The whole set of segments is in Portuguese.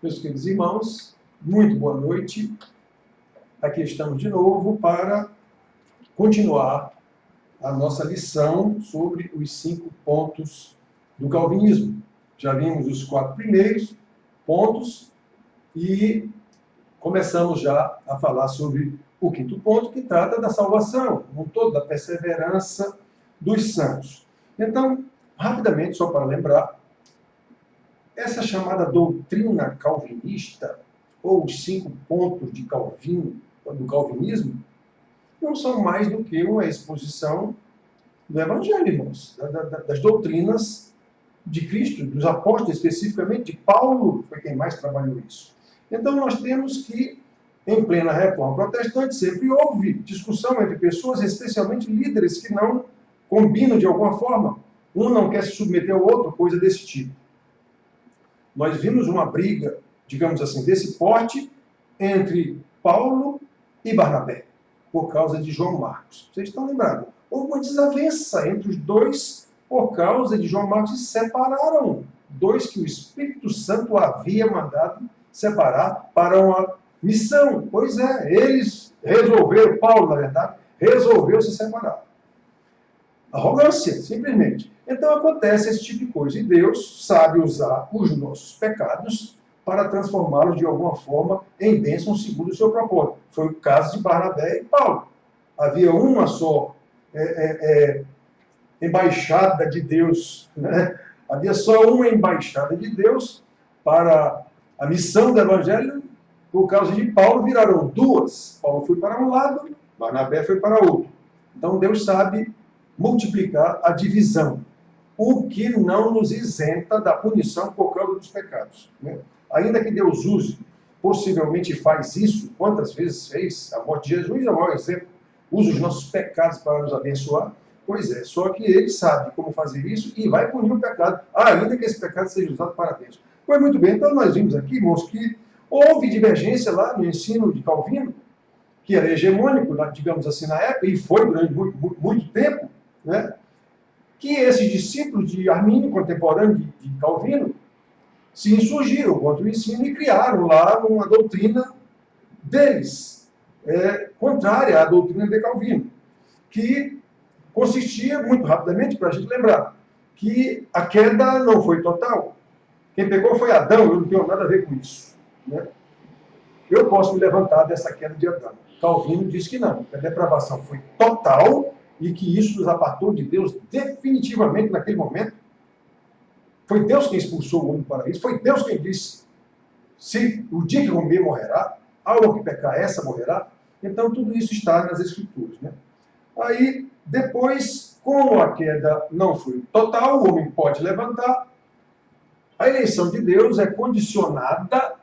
Meus queridos irmãos, muito boa noite. Aqui estamos de novo para continuar a nossa lição sobre os 5 pontos do calvinismo. Já vimos os 4 primeiros pontos e começamos já a falar sobre o 5º ponto, que trata da salvação, no todo, da perseverança dos santos. Então, rapidamente, só para lembrar, essa chamada doutrina calvinista, ou os 5 pontos de Calvino, do calvinismo, não são mais do que uma exposição do Evangelho, irmãos, das doutrinas de Cristo, dos apóstolos, especificamente de Paulo, foi quem mais trabalhou isso. Então nós temos que, em plena reforma protestante, sempre houve discussão entre pessoas, especialmente líderes, que não combinam de alguma forma. Um não quer se submeter ao outro, coisa desse tipo. Nós vimos uma briga, digamos assim, desse porte entre Paulo e Barnabé, por causa de João Marcos. Vocês estão lembrados? Houve uma desavença entre os dois por causa de João Marcos e se separaram. Dois que o Espírito Santo havia mandado separar para uma missão. Pois é, eles resolveram, Paulo, na verdade, resolveu se separar. Arrogância, simplesmente. Então acontece esse tipo de coisa. E Deus sabe usar os nossos pecados para transformá-los de alguma forma em bênçãos segundo o seu propósito. Foi o caso de Barnabé e Paulo. Havia uma só embaixada de Deus, né? Havia só uma embaixada de Deus para a missão do Evangelho. Por causa de Paulo, viraram 2. Paulo foi para um lado, Barnabé foi para outro. Então Deus sabe multiplicar a divisão, o que não nos isenta da punição por causa dos pecados, né? Ainda que Deus use, possivelmente faz isso, quantas vezes fez, a morte de Jesus é o maior exemplo, usa os nossos pecados para nos abençoar. Pois é, só que ele sabe como fazer isso e vai punir o pecado, ainda que esse pecado seja usado para Deus. Pois muito bem, então nós vimos aqui, irmãos, que houve divergência lá no ensino de Calvino, que era hegemônico, digamos assim, na época, e foi durante muito tempo, né? Que esses discípulos de Armínio, contemporâneo de Calvino, se insurgiram contra o ensino e criaram lá uma doutrina deles, contrária à doutrina de Calvino, que consistia, muito rapidamente, para a gente lembrar, que a queda não foi total. Quem pegou foi Adão, eu não tenho nada a ver com isso, né? Eu posso me levantar dessa queda de Adão. Calvino diz que não, que a depravação foi total e que isso nos apartou de Deus definitivamente naquele momento. Foi Deus quem expulsou o homem do paraíso, foi Deus quem disse, se o dia que comer morrerá, ao que pecar essa morrerá. Então tudo isso está nas Escrituras, né? Aí, depois, como a queda não foi total, o homem pode levantar, a eleição de Deus é condicionada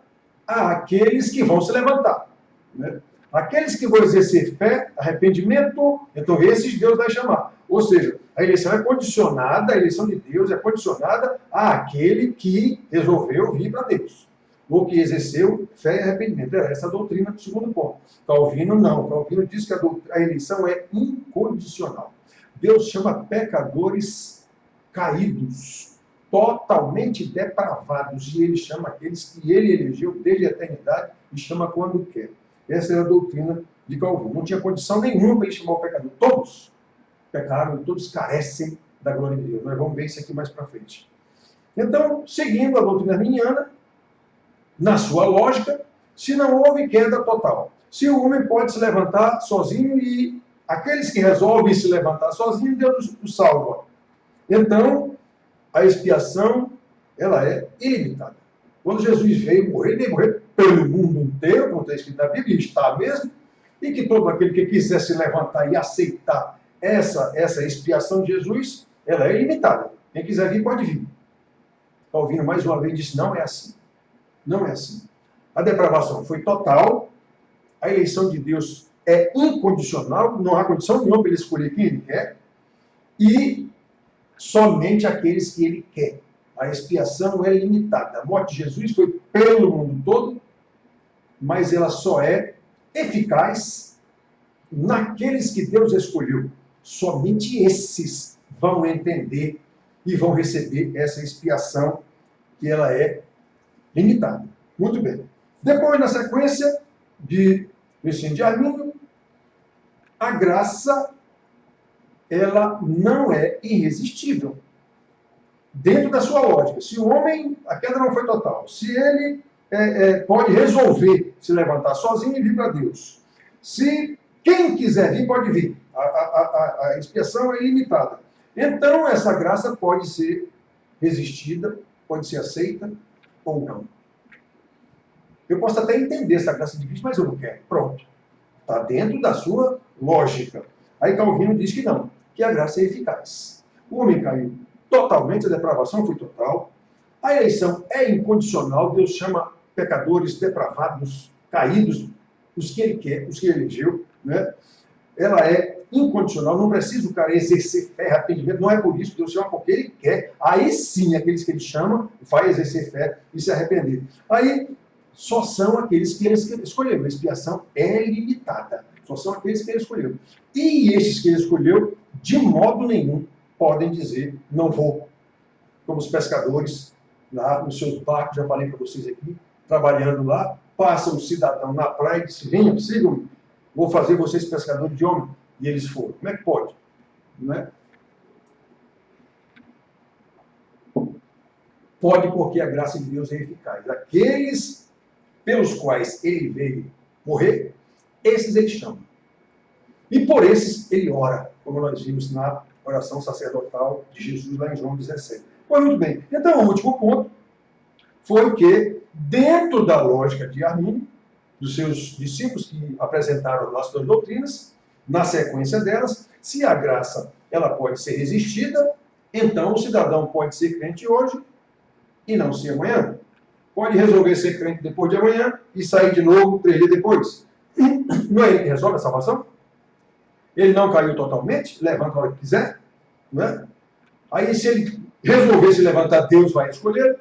àqueles que vão se levantar, né? Aqueles que vão exercer fé, arrependimento, então esses Deus vai chamar. Ou seja, a eleição é condicionada, a eleição de Deus é condicionada àquele que resolveu vir para Deus, ou que exerceu fé e arrependimento. É essa a doutrina do 2º ponto. Calvino não. Calvino diz que a eleição é incondicional. Deus chama pecadores caídos, totalmente depravados, e ele chama aqueles que ele elegeu desde a eternidade e chama quando quer. Essa era a doutrina de Calvino. Não tinha condição nenhuma para ele chamar o pecador. Todos pecaram, todos carecem da glória de Deus. Nós vamos ver isso aqui mais para frente. Então, seguindo a doutrina arminiana, na sua lógica, se não houve queda total, se o homem pode se levantar sozinho e aqueles que resolvem se levantar sozinhos, Deus os salva. Então, a expiação, ela é ilimitada. Quando Jesus veio morrer, ele veio morrer pelo mundo inteiro, como está escrito na Bíblia, e está mesmo, e que todo aquele que quiser se levantar e aceitar essa expiação de Jesus, ela é ilimitada. Quem quiser vir, pode vir. Calvino, mais uma vez, disse, não é assim. Não é assim. A depravação foi total, a eleição de Deus é incondicional, não há condição nenhuma para ele escolher quem ele quer, e somente aqueles que ele quer. A expiação é limitada. A morte de Jesus foi pelo mundo todo, mas ela só é eficaz naqueles que Deus escolheu. Somente esses vão entender e vão receber essa expiação, que ela é limitada. Muito bem. Depois, na sequência do ensino de Arminio, a graça, ela não é irresistível. Dentro da sua lógica, se o homem, a queda não foi total, se ele pode resolver se levantar sozinho e vir para Deus. Se quem quiser vir, pode vir. A expiação é ilimitada. Então, essa graça pode ser resistida, pode ser aceita ou não. Eu posso até entender essa graça de Cristo, mas eu não quero. Pronto. Está dentro da sua lógica. Aí Calvino diz que não, que a graça é eficaz. O homem caiu totalmente, a depravação foi total. A eleição é incondicional. Deus chama pecadores depravados, caídos, os que ele quer, os que ele elegeu, né? Ela é incondicional, não precisa o cara exercer fé, arrependimento, não é por isso que Deus chama, porque ele quer. Aí sim, aqueles que ele chama, vai exercer fé e se arrepender. Aí, só são aqueles que ele escolheu. A expiação é limitada. Só são aqueles que ele escolheu. E esses que ele escolheu, de modo nenhum, podem dizer, não vou. Como os pescadores, lá nos seus barcos, já falei para vocês aqui, trabalhando lá, passa um cidadão na praia e diz, venham, sigam-me, vou fazer vocês pescadores de homem. E eles foram. Como é que pode? Não é? Pode, porque a graça de Deus é eficaz. Aqueles pelos quais ele veio morrer, esses ele chama. E por esses ele ora, como nós vimos na oração sacerdotal de Jesus lá em João 17. Pois muito bem. Então, o último ponto foi que, dentro da lógica de Arminio, dos seus discípulos que apresentaram as nossas doutrinas, na sequência delas, se a graça ela pode ser resistida, então o cidadão pode ser crente hoje e não ser amanhã. Pode resolver ser crente depois de amanhã e sair de novo 3 dias depois. Não é ele que resolve a salvação? Ele não caiu totalmente, levanta a hora que quiser. Não é? Aí, se ele resolver se levantar, Deus vai escolher.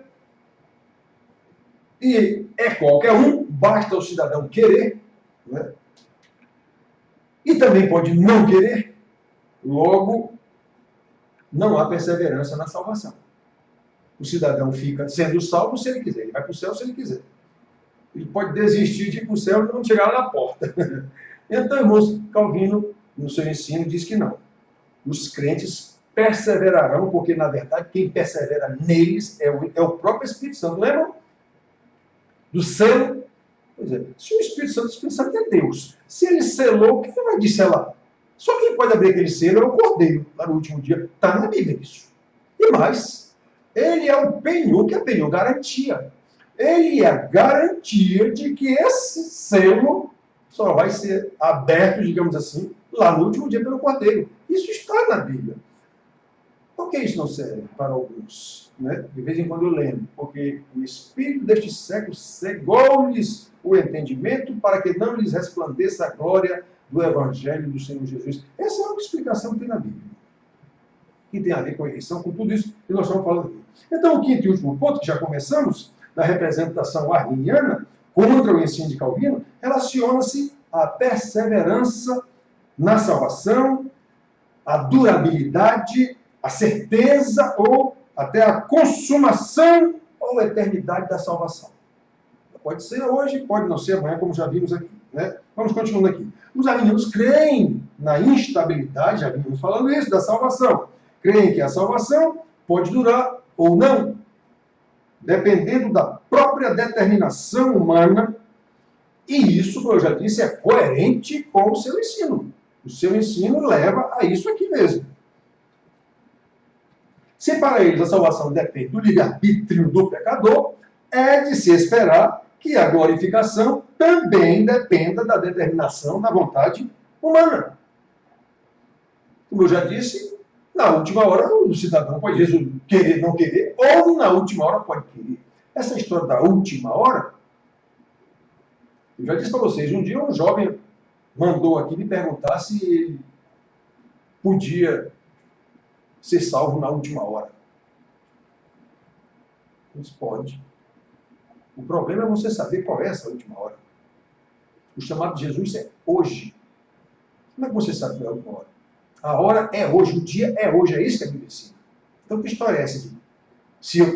E é qualquer um, basta o cidadão querer. Não é? E também pode não querer. Logo, não há perseverança na salvação. O cidadão fica sendo salvo se ele quiser. Ele vai para o céu se ele quiser. Ele pode desistir de ir para o céu e não chegar lá na porta. Então, irmãos, Calvino, no seu ensino, diz que não. Os crentes perseverarão, porque, na verdade, quem persevera neles é o próprio Espírito Santo. Lembram? Do selo. Pois é, se o Espírito Santo é Deus. Se ele selou, quem vai disselar? Só quem pode abrir aquele selo é o Cordeiro, lá no último dia. Está na Bíblia isso. E mais, ele é o penhor, que é penhor, garantia. Ele é a garantia de que esse selo só vai ser aberto, digamos assim, lá no último dia pelo Cordeiro. Isso está na Bíblia. Por que isso não serve para alguns? Né? De vez em quando eu lembro. Porque o espírito deste século cegou-lhes o entendimento para que não lhes resplandeça a glória do Evangelho do Senhor Jesus. Essa é uma explicação que tem na Bíblia. Que tem a ver com a eleição, com tudo isso que nós estamos falando aqui. Então, o quinto e último ponto, que já começamos, da representação arminiana contra o ensino de Calvino, relaciona-se à perseverança na salvação, à durabilidade, à certeza ou até à consumação ou eternidade da salvação. Pode ser hoje, pode não ser amanhã, como já vimos aqui. Né? Vamos continuando aqui. Os arminianos creem na instabilidade, já vimos falando isso, da salvação. Creem que a salvação pode durar ou não, dependendo da própria determinação humana, e isso, como eu já disse, é coerente com o seu ensino. O seu ensino leva a isso aqui mesmo. Se para eles a salvação depende do livre-arbítrio do pecador, é de se esperar que a glorificação também dependa da determinação, da vontade humana. Como eu já disse, na última hora o cidadão pode querer, não querer, ou na última hora pode querer. Essa história da última hora, eu já disse para vocês, um dia um jovem mandou aqui me perguntar se ele podia ser salvo na última hora. Mas pode. O problema é você saber qual é essa última hora. O chamado de Jesus é hoje. Como é que você sabe qual é a última hora? A hora é hoje, o dia é hoje, é isso que a Bíblia ensina. Então, que história é essa aqui?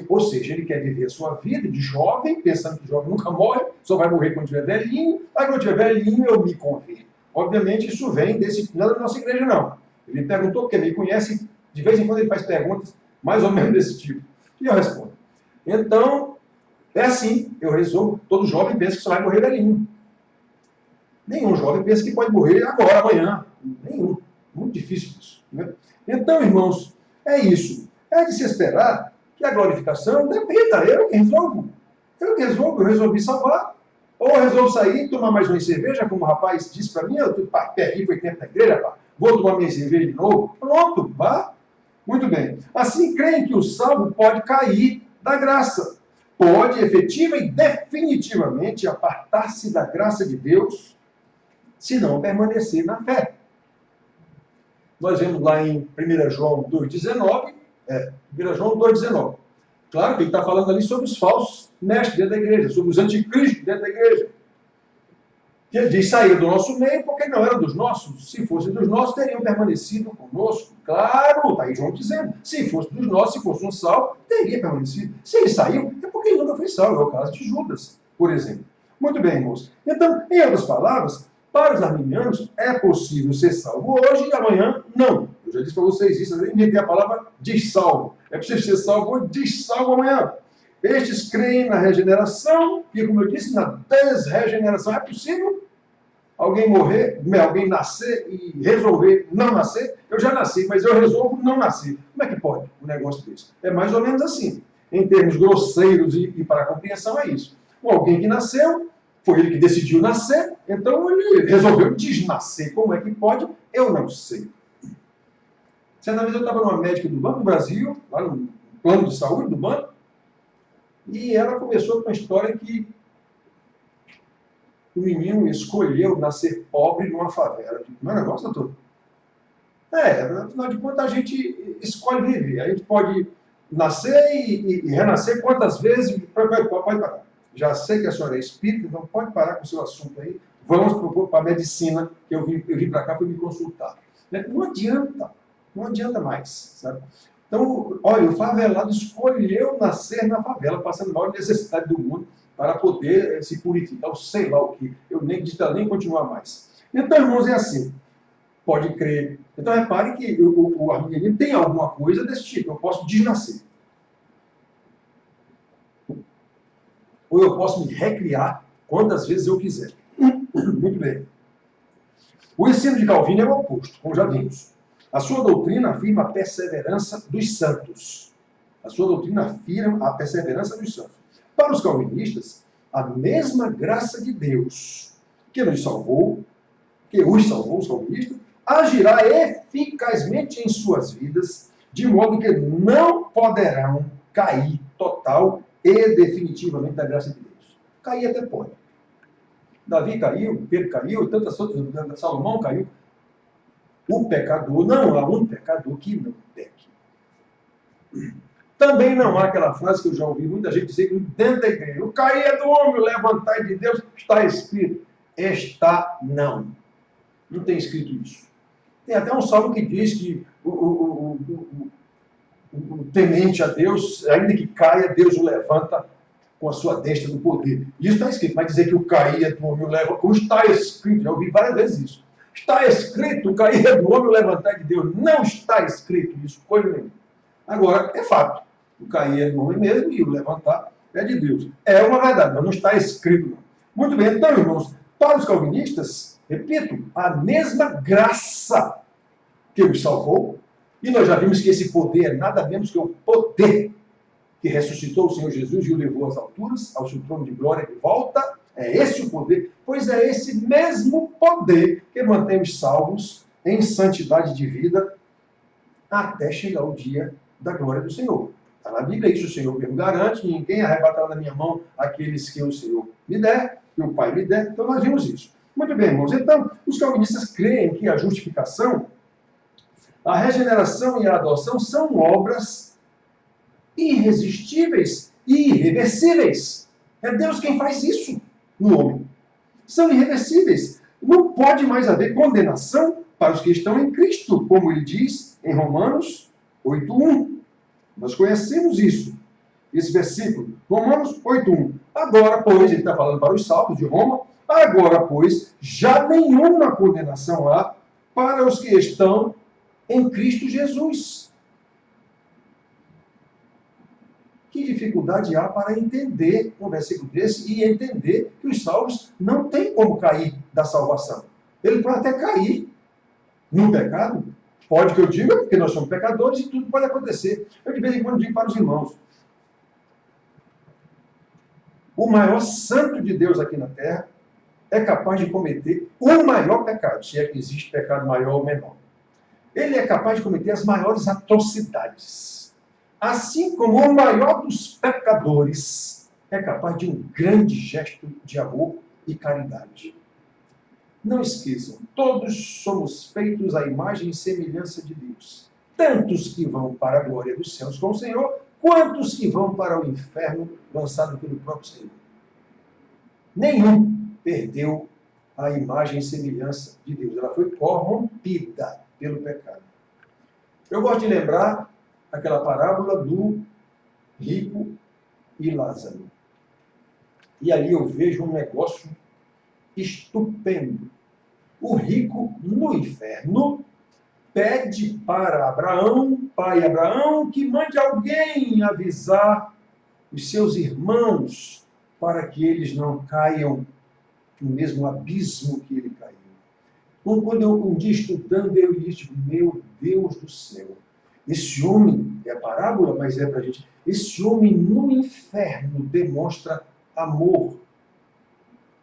Ou seja, ele quer viver a sua vida de jovem, pensando que jovem nunca morre, só vai morrer quando tiver velhinho, aí quando tiver velhinho eu me converto. Obviamente isso vem não é da nossa igreja não. Ele perguntou porque me conhece, de vez em quando ele faz perguntas mais ou menos desse tipo. E eu respondo. Então, é assim, eu resolvo, todo jovem pensa que só vai morrer velhinho. Nenhum jovem pensa que pode morrer agora, amanhã. Nenhum. Muito difícil isso. Né? Então, irmãos, é isso. É de se esperar que a glorificação dependa. Eu que resolvo. Eu que resolvo. Eu resolvi salvar. Ou eu resolvo sair e tomar mais uma cerveja, como o rapaz disse para mim, eu estou aqui, foi tempo da igreja, pá. Vou tomar minha cerveja de novo. Pronto, vá. Muito bem. Assim, creem que o salvo pode cair da graça. Pode, efetiva e definitivamente, apartar-se da graça de Deus, se não permanecer na fé. Nós vemos lá em 1 João 2,19, 1 João 2,19. Claro que ele está falando ali sobre os falsos mestres dentro da igreja, sobre os anticristos dentro da igreja. Que ele diz, saíram do nosso meio porque não eram dos nossos. Se fossem dos nossos, teriam permanecido conosco. Claro, está aí João dizendo. Se fosse dos nossos, se fosse um salvo, teria permanecido. Se ele saiu, é porque ele nunca foi salvo. É o caso de Judas, por exemplo. Muito bem, irmãos. Então, em outras palavras, para os arminianos, é possível ser salvo hoje e amanhã não. Eu já disse para vocês isso, eu inventei a palavra dessalvo. É possível ser salvo hoje, dessalvo amanhã. Estes creem na regeneração e, como eu disse, na desregeneração. É possível alguém morrer, alguém nascer e resolver não nascer? Eu já nasci, mas eu resolvo não nascer. Como é que pode um negócio desse? É mais ou menos assim. Em termos grosseiros e para a compreensão, é isso. Alguém que nasceu, foi ele que decidiu nascer, então ele resolveu desnascer. Como é que pode? Eu não sei. Certa vez eu estava numa médica do Banco do Brasil, lá no plano de saúde do banco, e ela começou com uma história que o menino escolheu nascer pobre numa favela. Não é um negócio, doutor? Afinal de contas, a gente escolhe viver. A gente pode nascer e renascer quantas vezes. Pode parar. Já sei que a senhora é espírita, então pode parar com o seu assunto aí. Vamos para a medicina, que eu vim para cá para me consultar. Não adianta mais, sabe? Então, olha, o favelado escolheu nascer na favela, passando a maior necessidade do mundo para poder se purificar, ou sei lá o que. Eu nem continuar mais. Então, irmãos, é assim. Pode crer. Então, repare que o arminianismo tem alguma coisa desse tipo. Eu posso desnascer. Ou eu posso me recriar quantas vezes eu quiser. Muito bem. O ensino de Calvino é o oposto, como já vimos. A sua doutrina afirma a perseverança dos santos. A sua doutrina afirma a perseverança dos santos. Para os calvinistas, a mesma graça de Deus que os salvou, os calvinistas, agirá eficazmente em suas vidas, de modo que não poderão cair total e definitivamente da graça de Deus. Cair até pode. Davi caiu, Pedro caiu, tantas outras, Salomão caiu. O pecador, não há um pecador que não peque. Também não há aquela frase que eu já ouvi muita gente dizer dentro da igreja: o cair é do homem, o levantar é de Deus. Está escrito. Não. Não tem escrito isso. Tem até um salmo que diz que o temente a Deus, ainda que caia, Deus o levanta com a sua destra do poder. Isso está escrito. Mas dizer que o cair é do homem, o levanta, está escrito. Já ouvi várias vezes isso. Está escrito, o cair é do homem, o levantar é de Deus. Não está escrito isso, coisa nenhuma. Agora, é fato. O cair é do homem mesmo e o levantar é de Deus. É uma verdade, mas não está escrito, não. Muito bem, então, irmãos, para os calvinistas, repito, a mesma graça que os salvou, e nós já vimos que esse poder é nada menos que o poder que ressuscitou o Senhor Jesus e o levou às alturas, ao seu trono de glória de volta. É esse o poder, pois é esse mesmo poder que mantém os salvos em santidade de vida até chegar o dia da glória do Senhor. Está na Bíblia isso, o Senhor mesmo garante, ninguém arrebatará da minha mão aqueles que o Senhor me der, que o Pai me der. Então nós vimos isso. Muito bem, irmãos. Então, os calvinistas creem que a justificação, a regeneração e a adoção são obras irresistíveis e irreversíveis. É Deus quem faz isso no homem. São irreversíveis. Não pode mais haver condenação para os que estão em Cristo, como ele diz em Romanos 8:1. Nós conhecemos isso. esse versículo. Romanos 8:1. Agora, pois, ele está falando para os salvos de Roma, agora, pois, já nenhuma condenação há para os que estão em Cristo Jesus. Que dificuldade há para entender um versículo desse e entender que os salvos não têm como cair da salvação. Ele pode até cair no pecado. Pode que eu diga, porque nós somos pecadores e tudo pode acontecer. Eu de vez em quando digo para os irmãos, o maior santo de Deus aqui na terra é capaz de cometer o maior pecado, se é que existe pecado maior ou menor. Ele é capaz de cometer as maiores atrocidades. Assim como o maior dos pecadores é capaz de um grande gesto de amor e caridade. Não esqueçam, todos somos feitos à imagem e semelhança de Deus. Tantos que vão para a glória dos céus com o Senhor, quantos que vão para o inferno lançado pelo próprio Senhor. Nenhum perdeu a imagem e semelhança de Deus. Ela foi corrompida pelo pecado. Eu gosto de lembrar aquela parábola do rico e Lázaro. E ali eu vejo um negócio estupendo. O rico, no inferno, pede para Abraão, pai Abraão, que mande alguém avisar os seus irmãos para que eles não caiam no mesmo abismo que ele caiu. Então, quando eu um dia estudando, eu disse, meu Deus do céu, esse homem, é a parábola, mas é para a gente, esse homem no inferno demonstra amor,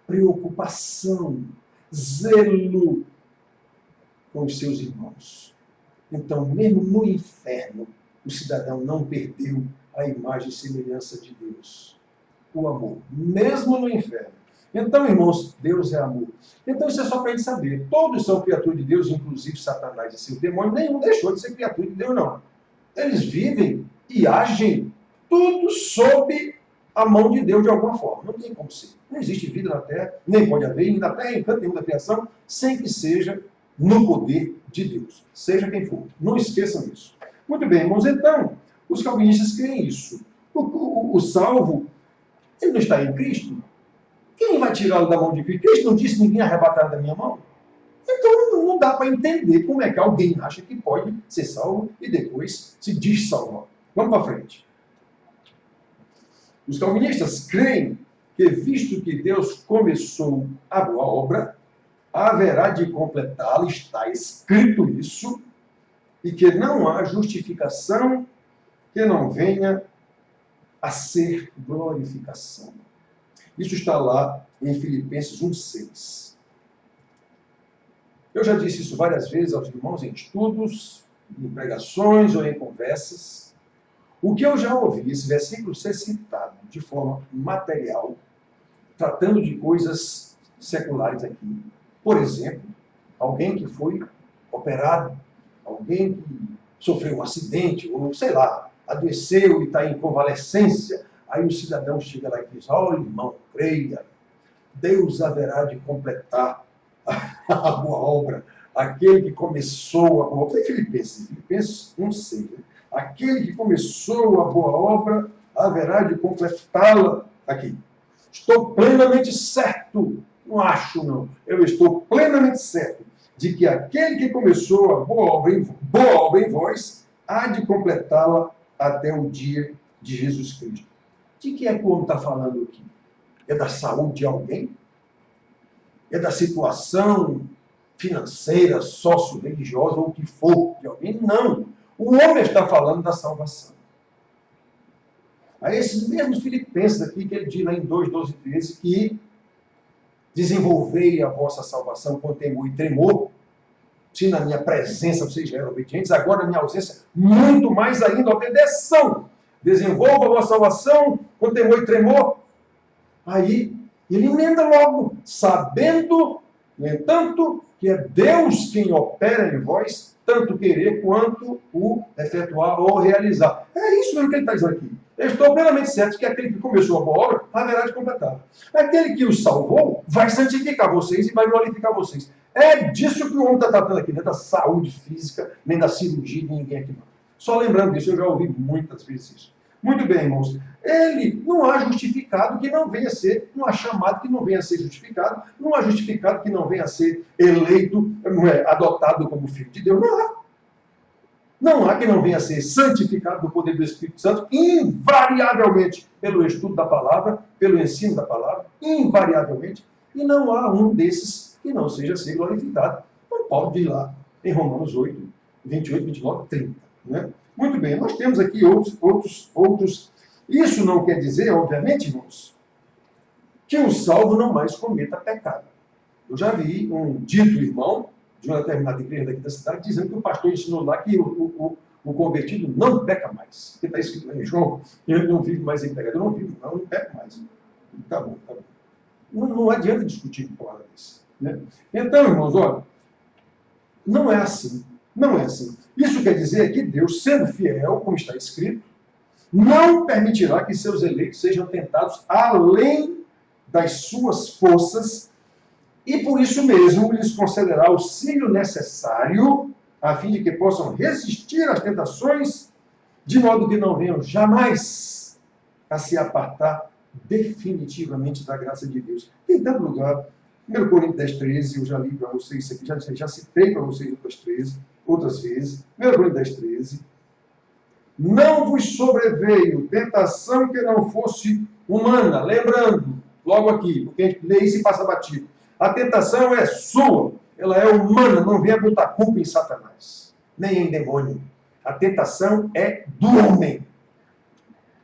preocupação, zelo com os seus irmãos. Então, mesmo no inferno, o cidadão não perdeu a imagem e semelhança de Deus. O amor, mesmo no inferno. Então, irmãos, Deus é amor. Então, isso é só para a gente saber. Todos são criatura de Deus, inclusive Satanás e seu demônio. Nenhum deixou de ser criatura de Deus, não. Eles vivem e agem tudo sob a mão de Deus de alguma forma. Não tem como ser. Não existe vida na Terra, nem pode haver, nem na Terra, em canto nenhum da criação, sem que seja no poder de Deus. Seja quem for. Não esqueçam isso. Muito bem, irmãos. Então, os calvinistas creem isso. O salvo, ele não está em Cristo. Quem vai tirá-lo da mão de Cristo? Cristo não disse ninguém arrebatará da minha mão. Então não dá para entender como é que alguém acha que pode ser salvo e depois se diz salvo. Vamos para frente. Os calvinistas creem que, visto que Deus começou a boa obra, haverá de completá-la, está escrito isso, e que não há justificação que não venha a ser glorificação. Isso está lá em Filipenses 1,6. Eu já disse isso várias vezes aos irmãos em estudos, em pregações ou em conversas. O que eu já ouvi esse versículo ser citado de forma material, tratando de coisas seculares aqui. Por exemplo, alguém que foi operado, alguém que sofreu um acidente, ou sei lá, adoeceu e está em convalescência. Aí o cidadão chega lá e diz, irmão, creia, Deus haverá de completar a boa obra. Aquele que começou a boa obra, Filipenses 1,6, né? Aquele que começou a boa obra haverá de completá-la aqui. Estou plenamente certo, não acho não, eu estou plenamente certo de que aquele que começou a boa obra em vós há de completá-la até o dia de Jesus Cristo. De que é que o homem está falando aqui? É da saúde de alguém? É da situação financeira, sócio-religiosa, ou o que for de alguém? Não. O homem está falando da salvação. A esses mesmos filipenses aqui, que ele diz lá em 2:12-13, que desenvolvei a vossa salvação com temor e tremor. Se na minha presença vocês já eram obedientes, agora na minha ausência, muito mais ainda obedeçam. Desenvolva a vossa salvação com temor e tremor. Aí ele emenda logo, sabendo, no entanto, que é Deus quem opera em vós, tanto querer quanto o efetuar ou realizar. É isso mesmo que ele está dizendo aqui. Eu estou plenamente certo que aquele que começou a boa obra haverá de completar. Aquele que os salvou vai santificar vocês e vai glorificar vocês. É disso que o homem está tratando aqui, não é da saúde física, nem da cirurgia de ninguém aqui. Não. Só lembrando disso, eu já ouvi muitas vezes isso. Muito bem, irmãos. Ele não há justificado que não venha a ser, não há chamado que não venha a ser justificado, não há justificado que não venha a ser eleito, adotado como filho de Deus. Não há. Não há que não venha a ser santificado no poder do Espírito Santo, invariavelmente, pelo estudo da palavra, pelo ensino da palavra, invariavelmente. E não há um desses que não seja ser glorificado. Não pode ir lá em Romanos 8, 28, 29, 30. Né? Muito bem, nós temos aqui outros. Isso não quer dizer, obviamente, irmãos, que o salvo não mais cometa pecado. Eu já vi um dito irmão de uma determinada igreja daqui da cidade dizendo que o pastor ensinou lá que o convertido não peca mais. Porque está escrito lá em João, ele não vive mais em pecado. Eu não vivo, não peco mais. Tá bom, tá bom. Não adianta discutir com ela isso. Né? Então, irmãos, olha, não é assim. Não é assim. Isso quer dizer que Deus, sendo fiel, como está escrito, não permitirá que seus eleitos sejam tentados além das suas forças e, por isso mesmo, lhes concederá o auxílio necessário a fim de que possam resistir às tentações, de modo que não venham jamais a se apartar definitivamente da graça de Deus. Tem tanto lugar. 1 Coríntios 10, 13, eu já li para vocês isso aqui, já citei para vocês outras vezes. 1 Coríntios 10, 13. Não vos sobreveio tentação que não fosse humana. Lembrando, logo aqui, porque a gente lê isso e passa batido. A tentação é sua, ela é humana, não venha botar culpa em Satanás, nem em demônio. A tentação é do homem.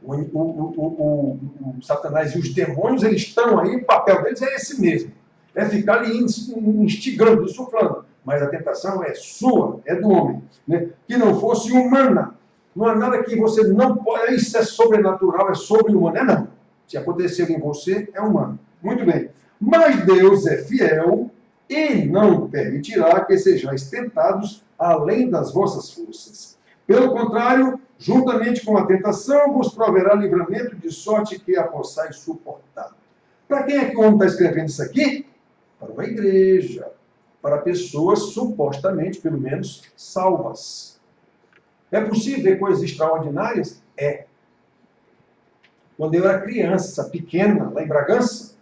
O Satanás e os demônios, eles estão aí, o papel deles é esse mesmo. É ficar ali instigando, insuflando. Mas a tentação é sua, é do homem. Né? Que não fosse humana. Não há nada que você não pode. Isso é sobrenatural, é sobre-humano. É não. Se acontecer em você, é humano. Muito bem. Mas Deus é fiel e não permitirá que sejais tentados além das vossas forças. Pelo contrário, juntamente com a tentação, vos proverá livramento de sorte que a possais suportar. Para quem é que o homem está escrevendo isso aqui? Para uma igreja. Para pessoas supostamente, pelo menos, salvas. É possível ver coisas extraordinárias? É. Quando eu era criança, pequena, lá em Bragança,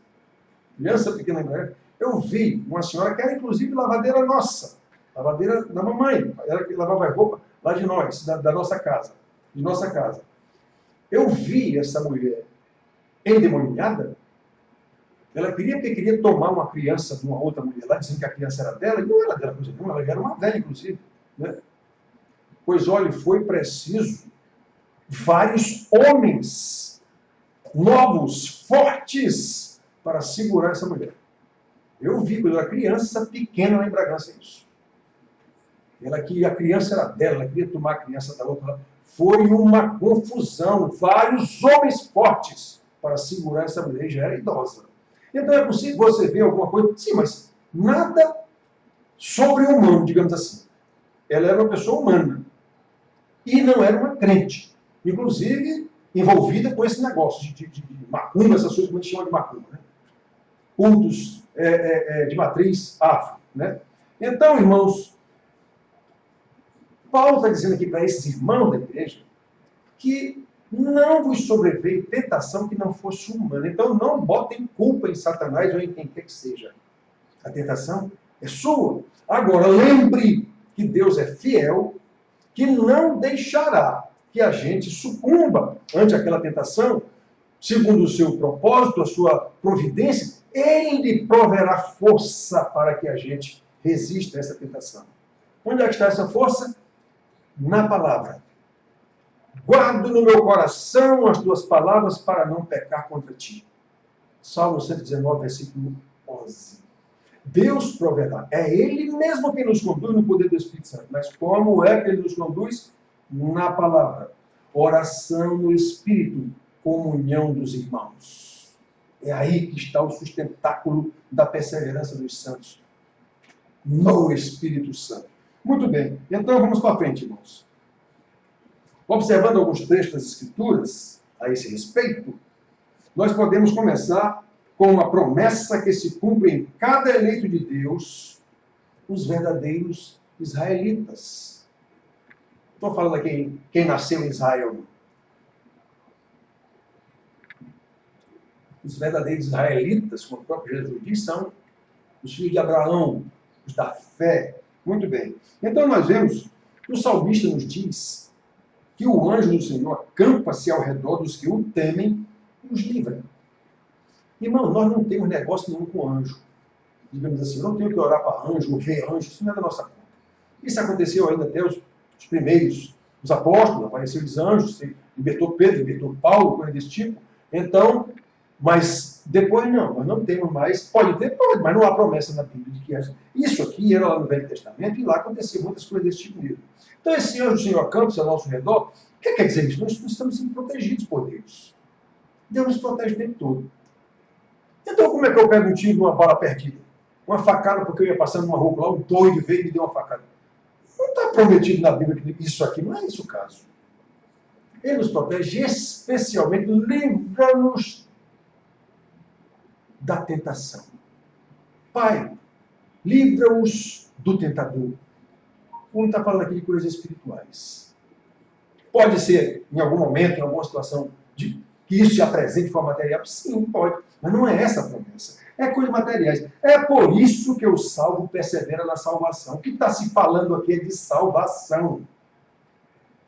eu vi uma senhora que era, inclusive, lavadeira nossa. Lavadeira da mamãe. Ela que lavava a roupa lá de nós, da nossa casa. De nossa casa. Eu vi essa mulher endemoniada. Ela queria tomar uma criança de uma outra mulher lá, dizendo que a criança era dela, e não era dela, coisa nenhuma, ela era uma velha, inclusive. Né? Pois, olha, foi preciso vários homens novos, fortes, para segurar essa mulher. Eu vi quando eu era criança, pequena lá em Bragança, isso. A criança era dela, ela queria tomar a criança da outra. Foi uma confusão, vários homens fortes para segurar essa mulher, já era idosa. Então é possível você ver alguma coisa, sim, mas nada sobre-humano, digamos assim. Ela era uma pessoa humana e não era uma crente, inclusive envolvida com esse negócio de macumba, essas coisas que a gente chama de macumba, né? Cultos de matriz afro. Né? Então, irmãos, Paulo está dizendo aqui para esses irmãos da igreja que não vos sobreveio tentação que não fosse humana. Então, não botem culpa em Satanás ou em quem quer que seja. A tentação é sua. Agora, lembre que Deus é fiel, que não deixará que a gente sucumba ante aquela tentação, segundo o seu propósito, a sua providência. Ele proverá força para que a gente resista a essa tentação. Onde é que está essa força? Na palavra. Guardo no meu coração as tuas palavras para não pecar contra ti. Salmo 119, versículo 11. Deus proverá. É Ele mesmo quem nos conduz no poder do Espírito Santo. Mas como é que Ele nos conduz? Na palavra. Oração no Espírito. Comunhão dos irmãos. É aí que está o sustentáculo da perseverança dos santos. No Espírito Santo. Muito bem. Então vamos para frente, irmãos. Observando alguns trechos das Escrituras a esse respeito, nós podemos começar com uma promessa que se cumpre em cada eleito de Deus, os verdadeiros israelitas. Estou falando aqui quem nasceu em Israel. Os verdadeiros israelitas, como o próprio Jesus diz, são os filhos de Abraão, os da fé. Muito bem. Então nós vemos que o salmista nos diz que o anjo do Senhor acampa-se ao redor dos que o temem e os livra. Irmão, nós não temos negócio nenhum com anjo. Digamos assim, não tenho que orar para anjo, ver anjo, isso não é da nossa conta. Isso aconteceu ainda até os primeiros, os apóstolos, apareceram os anjos, libertou Pedro, libertou Paulo, coisa desse tipo. Então, mas depois não, nós não temos mais, pode ter, pode, mas não há promessa na Bíblia de que isso aqui era lá no Velho Testamento e lá aconteciam muitas coisas desse tipo mesmo. Então esse anjo do Senhor acampa-se ao nosso redor, o que quer dizer isso? Nós estamos sendo protegidos por Deus. Deus nos protege o tempo todo. Então como é que eu pego um tiro numa bala perdida? Uma facada porque eu ia passando numa rua lá, um doido veio e me deu uma facada. Não está prometido na Bíblia que isso aqui, não é esse o caso. Ele nos protege especialmente, livra-nos da tentação. Pai, livra-os do tentador. Não está falando aqui de coisas espirituais. Pode ser, em algum momento, em alguma situação, que isso se apresente de forma material? Sim, pode. Mas não é essa a promessa. É coisas materiais. É por isso que o salvo persevera na salvação. O que está se falando aqui é de salvação.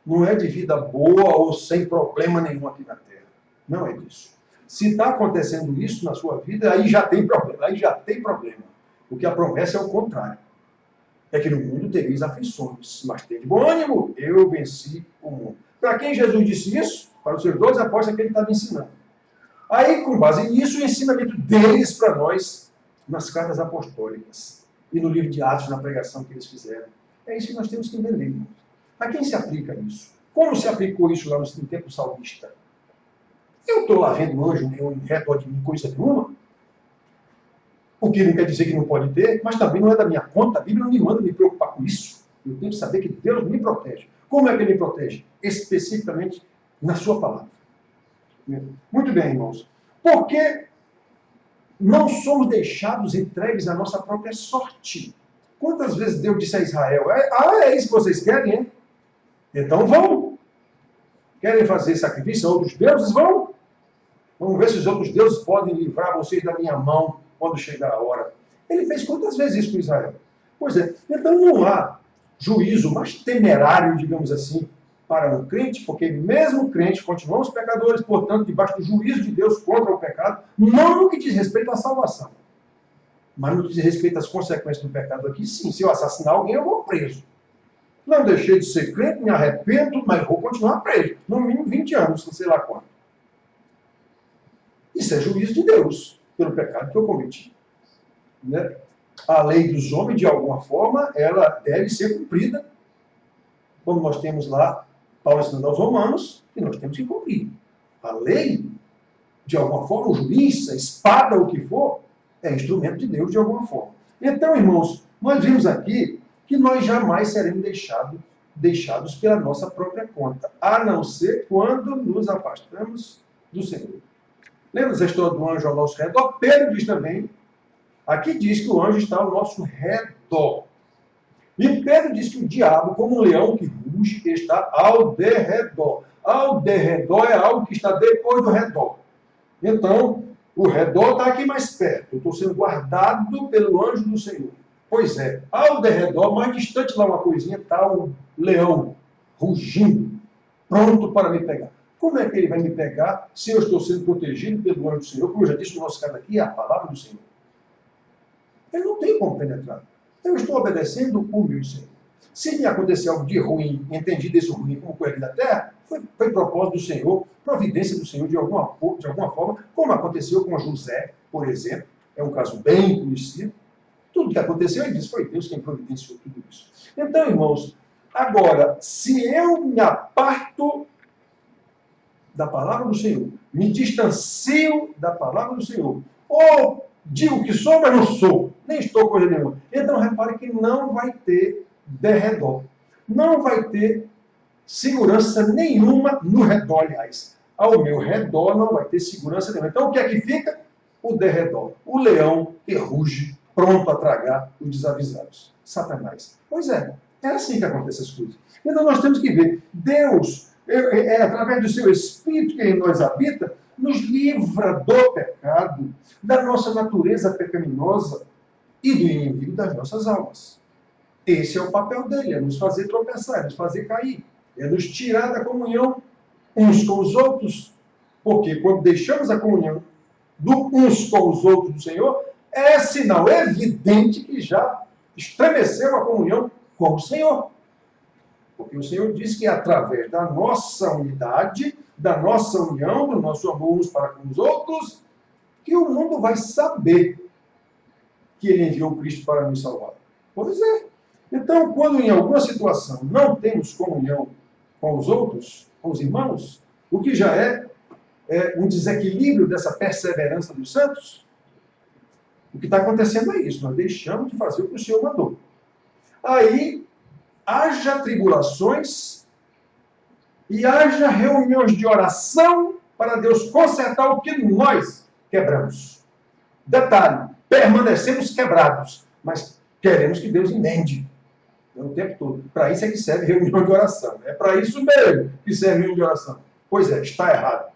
Não é de vida boa ou sem problema nenhum aqui na Terra. Não é disso. Se está acontecendo isso na sua vida, aí já tem problema. Aí já tem problema. Porque a promessa é o contrário. É que no mundo tereis aflições, mas tem de bom ânimo, eu venci o mundo. Para quem Jesus disse isso? Para os seus 12 apóstolos, é que ele estava ensinando. Aí, com base nisso, o ensinamento deles para nós, nas cartas apostólicas e no livro de Atos, na pregação que eles fizeram. É isso que nós temos que entender, irmãos. A quem se aplica isso? Como se aplicou isso lá no tempo salmista? Eu estou lá vendo anjo nenhum em redor de mim, coisa nenhuma. O que não quer dizer que não pode ter, mas também não é da minha conta. A Bíblia não me manda me preocupar com isso. Eu tenho que saber que Deus me protege. Como é que Ele me protege? Especificamente na sua palavra. Muito bem, irmãos. Porque não somos deixados entregues à nossa própria sorte. Quantas vezes Deus disse a Israel, é isso que vocês querem, hein? Então vão. Querem fazer sacrifício a outros deuses? Vão. Vamos ver se os outros deuses podem livrar vocês da minha mão quando chegar a hora. Ele fez quantas vezes isso com Israel? Pois é. Então não há juízo mais temerário, digamos assim, para um crente, porque mesmo crente, continuamos pecadores, portanto, debaixo do juízo de Deus contra o pecado, não no que diz respeito à salvação, mas no que diz respeito às consequências do pecado aqui, sim. Se eu assassinar alguém, eu vou preso. Não deixei de ser crente, me arrependo, mas vou continuar preso. No mínimo 20 anos, não sei lá quanto. Isso é juízo de Deus, pelo pecado que eu cometi. Né? A lei dos homens, de alguma forma, ela deve ser cumprida, como nós temos lá, Paulo ensinando aos romanos, e nós temos que cumprir. A lei, de alguma forma, o juiz, a espada, o que for, é instrumento de Deus de alguma forma. Então, irmãos, nós vimos aqui que nós jamais seremos deixados pela nossa própria conta, a não ser quando nos afastamos do Senhor. Lembra essa história do anjo ao nosso redor? Pedro diz também, aqui diz que o anjo está ao nosso redor. E Pedro diz que o diabo, como um leão que ruge, está ao derredor. Ao derredor é algo que está depois do redor. Então, o redor está aqui mais perto. Eu estou sendo guardado pelo anjo do Senhor. Pois é, ao derredor, mais distante lá uma coisinha, está o leão rugindo, pronto para me pegar. Como é que ele vai me pegar se eu estou sendo protegido pelo anjo do Senhor? Como eu já disse, o nosso caso aqui é a palavra do Senhor. Ele não tem como penetrar. Eu estou obedecendo o meu Senhor. Se me acontecer algo de ruim, entendido esse ruim como coelho da terra, foi propósito do Senhor, providência do Senhor de alguma forma, como aconteceu com José, por exemplo, é um caso bem conhecido. Tudo que aconteceu, ele disse, foi Deus quem providenciou tudo isso. Então, irmãos, agora, se eu me aparto da palavra do Senhor, me distancio da palavra do Senhor, ou digo que sou, mas não sou, nem estou coisa nenhuma. Então, repare que não vai ter derredor. Não vai ter segurança nenhuma no redor, aliás. Ao meu redor não vai ter segurança nenhuma. Então, o que é que fica? O derredor. O leão que ruge, pronto a tragar os desavisados. Satanás. Pois é assim que acontecem as coisas. Então, nós temos que ver. Deus é através do seu Espírito que em nós habita, nos livra do pecado, da nossa natureza pecaminosa e do inimigo das nossas almas. Esse é o papel dele, é nos fazer tropeçar, é nos fazer cair, é nos tirar da comunhão uns com os outros, porque quando deixamos a comunhão uns com os outros do Senhor, é sinal evidente que já estremeceu a comunhão com o Senhor. Porque o Senhor diz que é através da nossa unidade, da nossa união, do nosso amor uns para com os outros, que o mundo vai saber que ele enviou Cristo para nos salvar. Pois é. Então, quando em alguma situação não temos comunhão com os outros, com os irmãos, o que já é um desequilíbrio dessa perseverança dos santos, o que está acontecendo é isso, nós deixamos de fazer o que o Senhor mandou. Aí, haja tribulações e haja reuniões de oração para Deus consertar o que nós quebramos. Detalhe, permanecemos quebrados, mas queremos que Deus emende o tempo todo. Para isso é que serve reunião de oração. É para isso mesmo que serve reunião de oração. Pois é, está errado.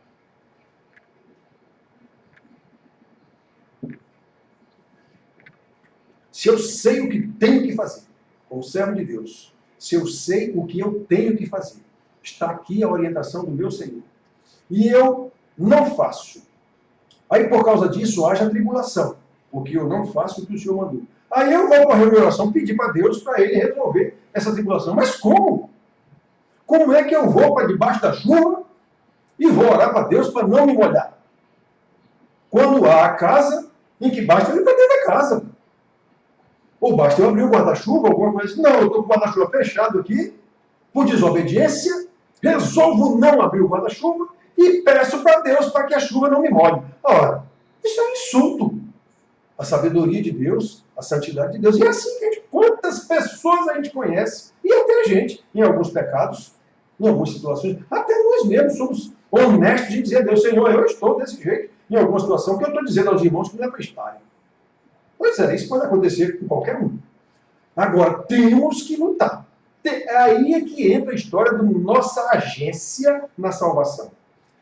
Se eu sei o que tenho que fazer, como servo de Deus, se eu sei o que eu tenho que fazer, está aqui a orientação do meu Senhor, e eu não faço, aí por causa disso haja tribulação, porque eu não faço o que o Senhor mandou. Aí eu vou para a reunião de oração pedir para Deus para ele resolver essa tribulação. Mas como? Como é que eu vou para debaixo da chuva e vou orar para Deus para não me molhar? Quando há a casa em que basta eu ir para dentro da casa. Ou basta eu abrir o guarda-chuva, alguma coisa assim. Não, eu estou com o guarda-chuva fechado aqui, por desobediência, resolvo não abrir o guarda-chuva e peço para Deus para que a chuva não me molhe. Ora, isso é um insulto à sabedoria de Deus, à santidade de Deus. E é assim que quantas pessoas a gente conhece, e até a gente, em alguns pecados, em algumas situações, até nós mesmos somos honestos de dizer a Deus, Senhor, eu estou desse jeito, em alguma situação, que eu estou dizendo aos irmãos que não é para estarem. Pois é, isso pode acontecer com qualquer um. Agora, temos que lutar. Aí é que entra a história da nossa agência na salvação.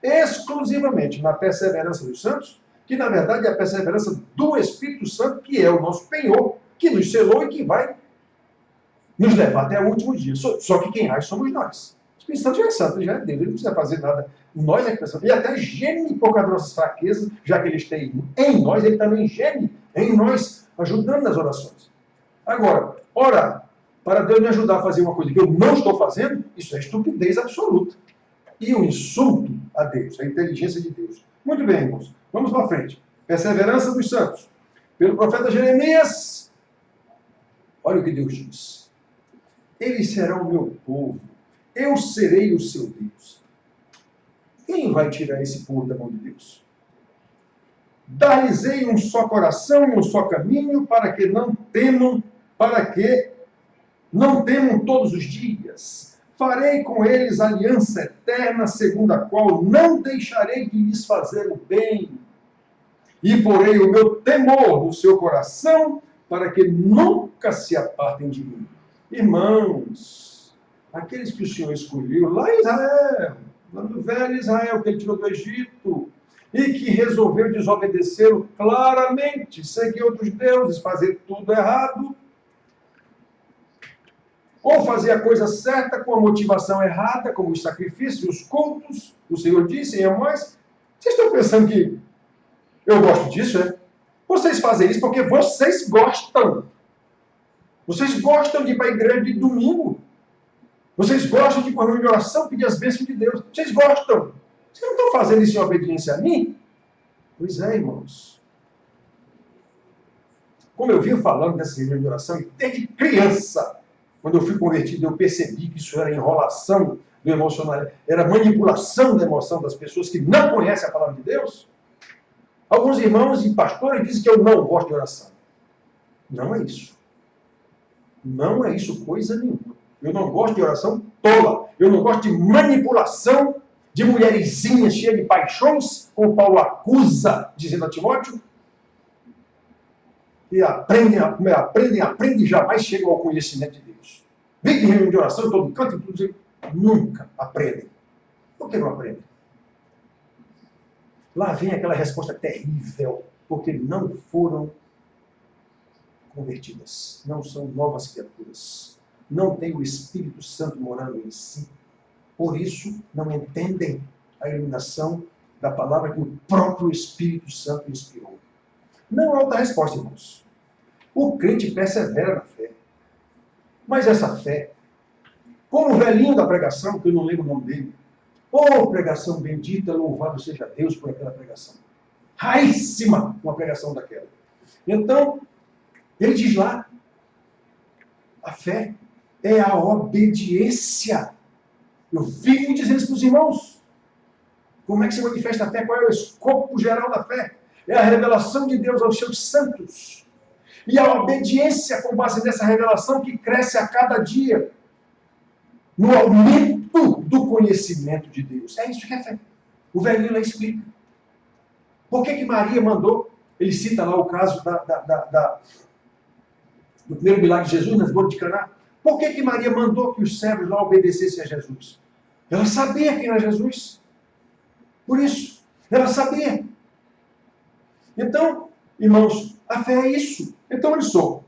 Exclusivamente na perseverança dos santos, que na verdade é a perseverança do Espírito Santo, que é o nosso penhor, que nos selou e que vai nos levar até o último dia. Só que quem age somos nós. O Espírito Santo já é santo, ele já é Deus, ele não precisa fazer nada. Nós é que precisamos. Ele até geme por causa das nossas fraquezas, já que ele está em nós, ele também geme em nós, ajudando nas orações. Agora, orar para Deus me ajudar a fazer uma coisa que eu não estou fazendo, isso é estupidez absoluta. E um insulto a Deus, a inteligência de Deus. Muito bem, irmãos. Vamos para frente. Perseverança dos santos. Pelo profeta Jeremias, olha o que Deus diz. Eles serão o meu povo. Eu serei o seu Deus. Quem vai tirar esse povo da mão de Deus? Dar-lhes-ei um só coração e um só caminho, para que não temam todos os dias. Farei com eles aliança eterna, segundo a qual não deixarei de lhes fazer o bem. E porei o meu temor no seu coração, para que nunca se apartem de mim. Irmãos, aqueles que o Senhor escolheu lá em Israel, lá no velho Israel, que ele tirou do Egito, e que resolveu desobedecê-lo claramente, seguir outros deuses, fazer tudo errado, ou fazer a coisa certa com a motivação errada, como os sacrifícios, os cultos, o Senhor disse em Amós. Vocês estão pensando que eu gosto disso, é? Vocês fazem isso porque vocês gostam. Vocês gostam de ir para a igreja de domingo. Vocês gostam de ir para a reunião de oração, pedir as bênçãos de Deus. Vocês gostam. Vocês não estão fazendo isso em obediência a mim? Pois é, irmãos. Como eu vim falando dessa reunião de oração, e desde criança, quando eu fui convertido, eu percebi que isso era enrolação do emocional, era manipulação da emoção das pessoas que não conhecem a palavra de Deus. Alguns irmãos e pastores dizem que eu não gosto de oração. Não é isso. Não é isso coisa nenhuma. Eu não gosto de oração tola. Eu não gosto de manipulação de mulherzinhas cheias de paixões, como Paulo acusa, dizendo a Timóteo, que aprendem e jamais chegam ao conhecimento de Deus. Vem de reunião de oração, todo canto, tudo, nunca aprendem. Por que não aprendem? Lá vem aquela resposta terrível, porque não foram convertidas, não são novas criaturas, não têm o Espírito Santo morando em si, por isso não entendem a iluminação da palavra que o próprio Espírito Santo inspirou. Não há outra resposta, irmãos. O crente persevera na fé, mas essa fé, como o velhinho da pregação, que eu não lembro o nome dele, oh, pregação bendita, louvado seja Deus por aquela pregação. Raríssima uma pregação daquela. Então, ele diz lá, a fé é a obediência. Eu vivo dizendo isso para os irmãos. Como é que se manifesta a fé? Qual é o escopo geral da fé? É a revelação de Deus aos seus santos. E a obediência com base nessa revelação que cresce a cada dia. No aumento do conhecimento de Deus. É isso que é fé. O velhinho lá explica. Por que Maria mandou? Ele cita lá o caso do primeiro milagre de Jesus nas bodas de Caná. Por que Maria mandou que os servos lá obedecessem a Jesus? Ela sabia quem era Jesus. Por isso, ela sabia. Então, irmãos, a fé é isso. Então, olha só.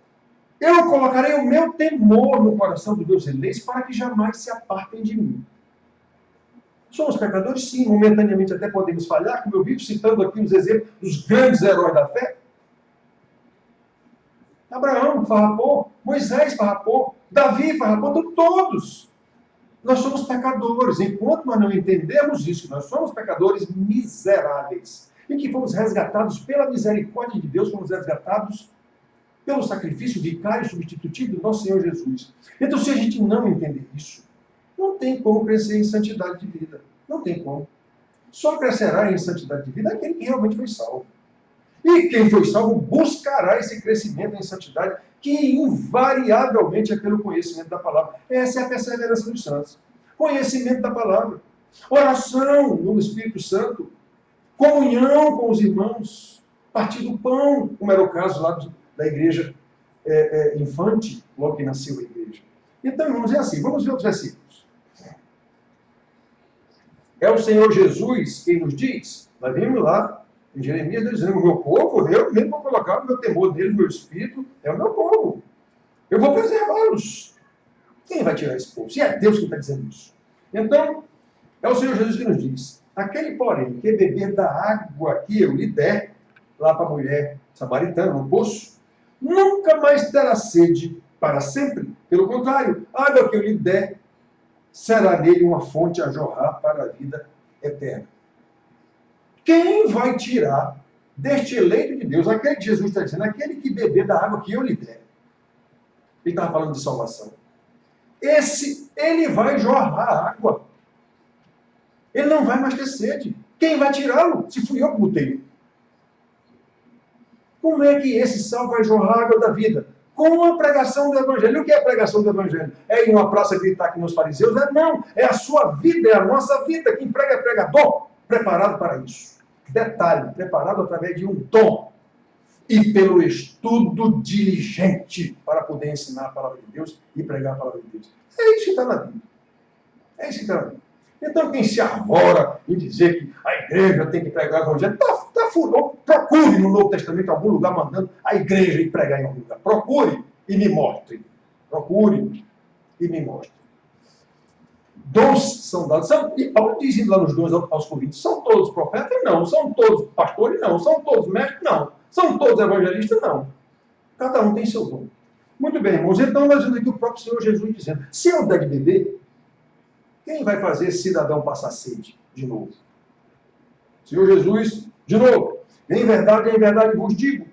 Eu colocarei o meu temor no coração dos meus eleitos para que jamais se apartem de mim. Somos pecadores? Sim. Momentaneamente até podemos falhar, como eu vivo citando aqui os exemplos dos grandes heróis da fé. Abraão farrapou, Moisés farrapou, Davi farrapou, todos. Nós somos pecadores. Enquanto nós não entendemos isso, que nós somos pecadores miseráveis e que fomos resgatados pela misericórdia de Deus, fomos resgatados pelo sacrifício vicário substitutivo do nosso Senhor Jesus. Então, se a gente não entender isso, não tem como crescer em santidade de vida. Não tem como. Só crescerá em santidade de vida aquele que realmente foi salvo. E quem foi salvo buscará esse crescimento em santidade, que invariavelmente é pelo conhecimento da palavra. Essa é a perseverança dos santos. Conhecimento da palavra. Oração no Espírito Santo. Comunhão com os irmãos. Partir do pão, como era o caso lá da igreja infante, logo que nasceu a igreja. Então, irmãos, é assim. Vamos ver outros versículos. É o Senhor Jesus quem nos diz. Nós vimos lá em Jeremias, dizendo, o meu povo, eu mesmo vou colocar o meu temor nele, o meu espírito, é o meu povo. Eu vou preservá-los. Quem vai tirar esse povo? Se é Deus que está dizendo isso. Então, é o Senhor Jesus que nos diz, aquele, porém, que beber da água que eu lhe der, lá para a mulher samaritana, no poço, nunca mais terá sede para sempre. Pelo contrário, a água que eu lhe der, será nele uma fonte a jorrar para a vida eterna. Quem vai tirar deste eleito de Deus, aquele que Jesus está dizendo, aquele que beber da água que eu lhe der? Ele estava falando de salvação. Ele vai jorrar água. Ele não vai mais ter sede. Quem vai tirá-lo? Se fui eu que botei. Como é que esse sal vai jorrar a água da vida? Com a pregação do Evangelho. O que é a pregação do Evangelho? É ir numa praça gritar que nos fariseus? Não, é a sua vida, é a nossa vida. Quem prega é pregador, preparado para isso. Detalhe, preparado através de um dom e pelo estudo diligente para poder ensinar a palavra de Deus e pregar a palavra de Deus. É isso que está na Bíblia. É isso que está na Bíblia. Então, quem se arvora em dizer que a igreja tem que pregar o Evangelho, está furando. Procure no Novo Testamento algum lugar mandando a igreja ir pregar em algum lugar. Procure e me mostre. Procure e me mostre. Dons são dados. E Paulo diz lá nos dons aos Coríntios, são todos profetas? Não. São todos pastores? Não. São todos mestres? Não. São todos evangelistas? Não. Cada um tem seu dom. Muito bem, irmãos. Então, nós vemos aqui o próprio Senhor Jesus dizendo, se eu der de beber, quem vai fazer esse cidadão passar sede de novo? Senhor Jesus, de novo, em verdade vos digo,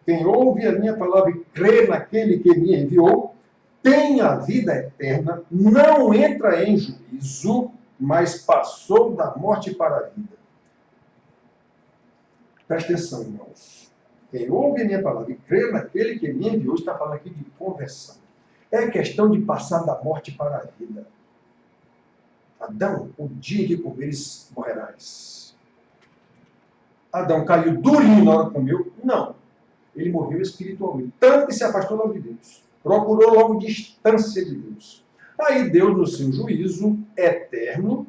quem ouve a minha palavra e crê naquele que me enviou, tem a vida eterna, não entra em juízo, mas passou da morte para a vida. Presta atenção, irmãos. Quem ouve a minha palavra e crê naquele que me enviou, está falando aqui de conversão. É questão de passar da morte para a vida. Adão, o dia que comeres, morrerás. Adão caiu durinho na hora que comeu? Não. Ele morreu espiritualmente. Tanto que se afastou logo de Deus. Procurou logo distância de Deus. Aí Deus, no seu juízo eterno,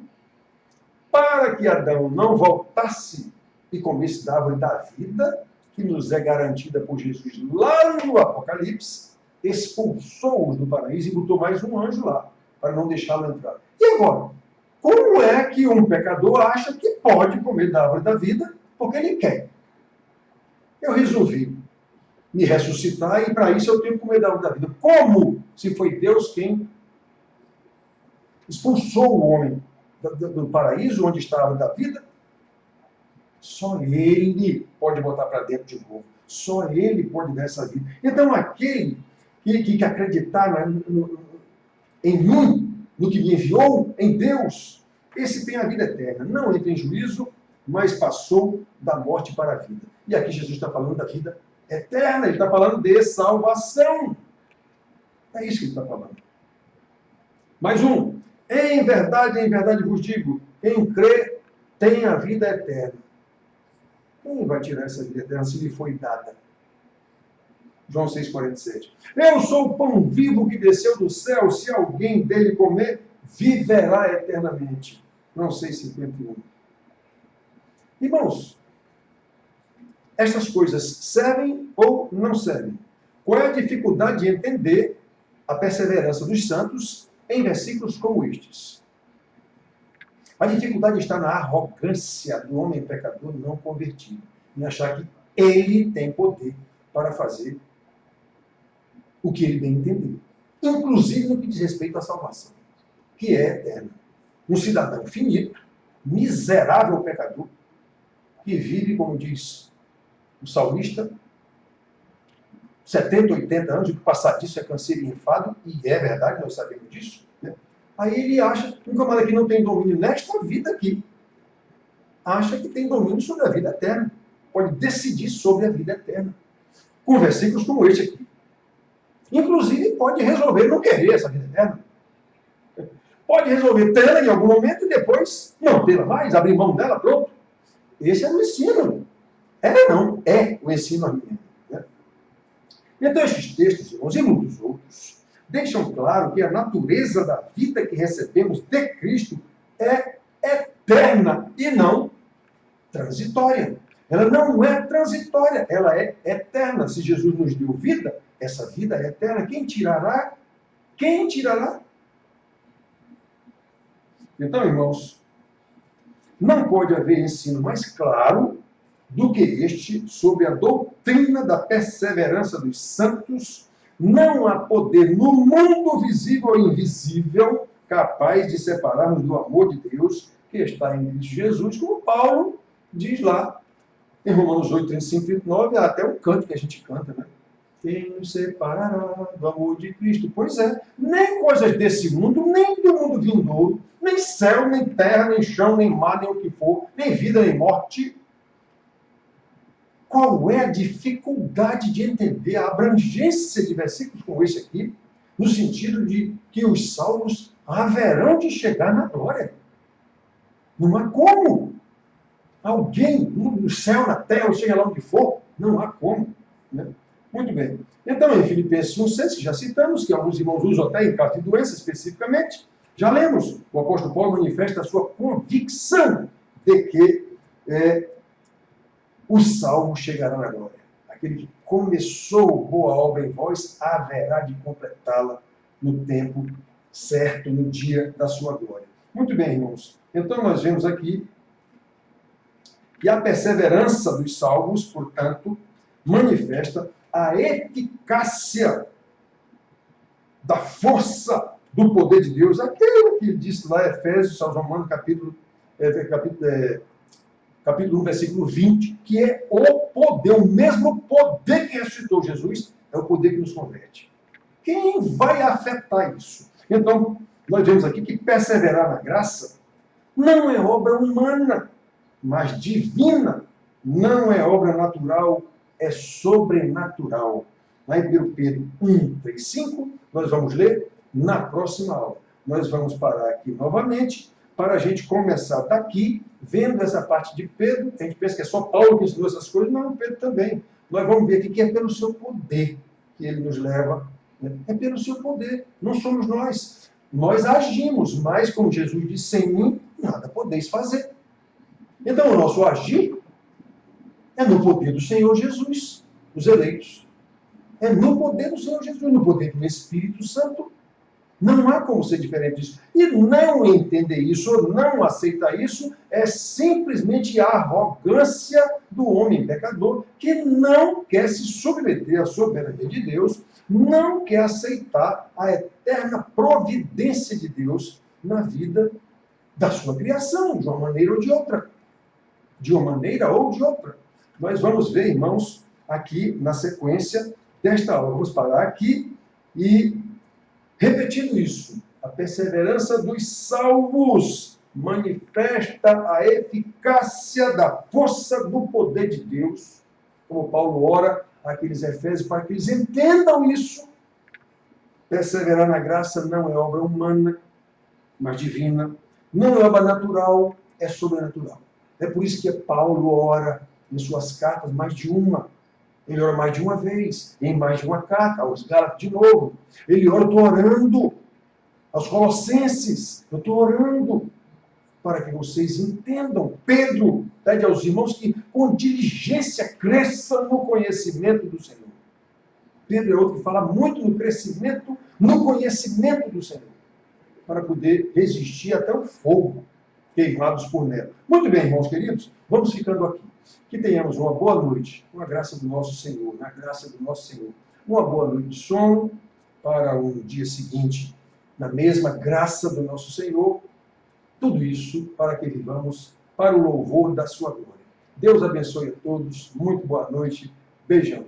para que Adão não voltasse e comesse da árvore da vida, que nos é garantida por Jesus lá no Apocalipse, expulsou-os do paraíso e botou mais um anjo lá, para não deixá-lo entrar. E agora? Como é que um pecador acha que pode comer da árvore da vida porque ele quer? Eu resolvi me ressuscitar e para isso eu tenho que comer da árvore da vida. Como? Se foi Deus quem expulsou o homem do paraíso, onde está a árvore da vida, só Ele pode botar para dentro de novo. Só Ele pode dar essa vida. Então, aquele que acreditar em mim, no que me enviou, em Deus, esse tem a vida eterna. Não entra em juízo, mas passou da morte para a vida. E aqui Jesus está falando da vida eterna. Ele está falando de salvação. É isso que ele está falando. Mais um. Em verdade vos digo, quem crê tem a vida eterna. Quem vai tirar essa vida eterna se lhe foi dada? João 6,47. Eu sou o pão vivo que desceu do céu. Se alguém dele comer, viverá eternamente. João 6,51. Irmãos, estas coisas servem ou não servem? Qual é a dificuldade de entender a perseverança dos santos em versículos como estes? A dificuldade está na arrogância do homem pecador não convertido, em achar que ele tem poder para fazer o que ele bem entender, inclusive no que diz respeito à salvação, que é eterna. Um cidadão finito, miserável pecador, que vive, como diz o salmista, 70, 80 anos, e que passar disso é canseiro e enfado, e é verdade, nós sabemos disso, né? Aí ele acha, um camarada que não tem domínio nesta vida aqui, acha que tem domínio sobre a vida eterna, pode decidir sobre a vida eterna, com versículos como este aqui. Inclusive, pode resolver não querer essa vida eterna. Pode resolver tê-la em algum momento e depois não tê-la mais, abrir mão dela, pronto. Esse é o ensino. É o ensino arminiano, né? Então, estes textos, irmãos, e muitos outros, deixam claro que a natureza da vida que recebemos de Cristo é eterna e não transitória. Ela não é transitória, ela é eterna. Se Jesus nos deu vida, essa vida é eterna. Quem tirará? Quem tirará? Então, irmãos, não pode haver ensino mais claro do que este sobre a doutrina da perseverança dos santos. Não há poder no mundo visível ou invisível capaz de separar-nos do amor de Deus que está em Cristo Jesus, como Paulo diz lá em Romanos 8, 35, 39, há até um canto que a gente canta, né? Quem nos separará do amor de Cristo? Pois é, nem coisas desse mundo, nem do mundo vindouro, nem céu, nem terra, nem chão, nem mar, nem o que for, nem vida, nem morte. Qual é a dificuldade de entender a abrangência de versículos como esse aqui, no sentido de que os salvos haverão de chegar na glória? Não há como. Alguém no céu, na terra, ou seja lá onde for, não há como, né? Muito bem. Então, em Filipenses 1,6, que já citamos, que alguns irmãos usam até em caso de doença especificamente, já lemos, o apóstolo Paulo manifesta a sua convicção de que o salvo chegará na glória. Aquele que começou boa obra em vós, haverá de completá-la no tempo certo, no dia da sua glória. Muito bem, irmãos. Então, nós vemos aqui que a perseverança dos salvos, portanto, manifesta a eficácia da força do poder de Deus, aquilo que ele disse lá em Efésios, São Romanos, capítulo 1, versículo 20, que é o poder, o mesmo poder que ressuscitou Jesus, é o poder que nos converte. Quem vai afetar isso? Então, nós vemos aqui que perseverar na graça não é obra humana, mas divina. Não é obra natural, é sobrenatural. Lá em 1 Pedro 1, 3, 5, nós vamos ler na próxima aula. Nós vamos parar aqui novamente, para a gente começar daqui, vendo essa parte de Pedro. A gente pensa que é só Paulo que ensinou essas coisas, não, Pedro também. Nós vamos ver aqui que é pelo seu poder que ele nos leva, né? É pelo seu poder, não somos nós. Nós agimos, mas como Jesus disse, sem mim nada podeis fazer. Então, o nosso agir é no poder do Senhor Jesus, os eleitos. É no poder do Senhor Jesus, no poder do Espírito Santo. Não há como ser diferente disso. E não entender isso, ou não aceitar isso, é simplesmente a arrogância do homem pecador que não quer se submeter à soberania de Deus, não quer aceitar a eterna providência de Deus na vida da sua criação, de uma maneira ou de outra. De uma maneira ou de outra. Nós vamos ver, irmãos, aqui na sequência desta aula. Vamos parar aqui e, repetindo isso, a perseverança dos salvos manifesta a eficácia da força do poder de Deus, como Paulo ora àqueles Efésios, para que eles entendam isso. Perseverar na graça não é obra humana, mas divina. Não é obra natural, é sobrenatural. É por isso que Paulo ora em suas cartas mais de uma. Ele ora mais de uma vez, em mais de uma carta, aos Gálatas de novo. Ele ora, eu estou orando, aos Colossenses, eu estou orando, para que vocês entendam. Pedro pede aos irmãos que com diligência cresçam no conhecimento do Senhor. Pedro é outro que fala muito no crescimento, no conhecimento do Senhor, para poder resistir até o fogo, queimados por nela. Muito bem, irmãos queridos, vamos ficando aqui. Que tenhamos uma boa noite, com a graça do nosso Senhor, na graça do nosso Senhor. Uma boa noite de sono, para o dia seguinte, na mesma graça do nosso Senhor. Tudo isso para que vivamos para o louvor da sua glória. Deus abençoe a todos, muito boa noite, beijão.